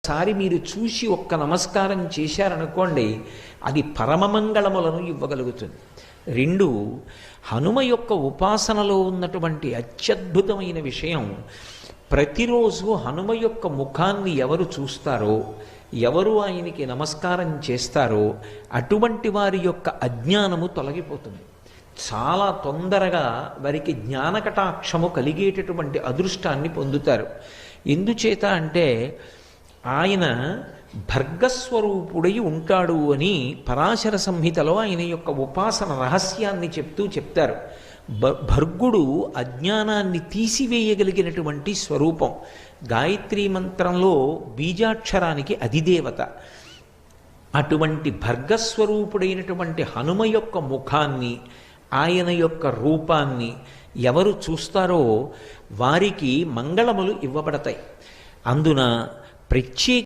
సారి మీరు చూసి ఒక్క నమస్కారం చేశారనుకోండి, అది పరమమంగళములను ఇవ్వగలుగుతుంది. రెండు, హనుమ యొక్క ఉపాసనలో ఉన్నటువంటి అత్యద్భుతమైన విషయం, ప్రతిరోజు హనుమ యొక్క ముఖాన్ని ఎవరు చూస్తారో, ఎవరు ఆయనకి నమస్కారం చేస్తారో అటువంటి వారి యొక్క అజ్ఞానము తొలగిపోతుంది. చాలా తొందరగా వారికి జ్ఞానకటాక్షము కలిగేటటువంటి అదృష్టాన్ని పొందుతారు. ఎందుచేత అంటే ఆయన భర్గస్వరూపుడై ఉంటాడు అని పరాశర సంహితలో ఆయన యొక్క ఉపాసన రహస్యాన్ని చెప్తారు. భర్గుడు అజ్ఞానాన్ని తీసివేయగలిగినటువంటి స్వరూపం. గాయత్రీ మంత్రంలో బీజాక్షరానికి అధిదేవత. అటువంటి భర్గస్వరూపుడైనటువంటి హనుమ యొక్క ముఖాన్ని, ఆయన యొక్క రూపాన్ని ఎవరు చూస్తారో వారికి మంగళములు ఇవ్వబడతాయి. అందున ప్రత్యేక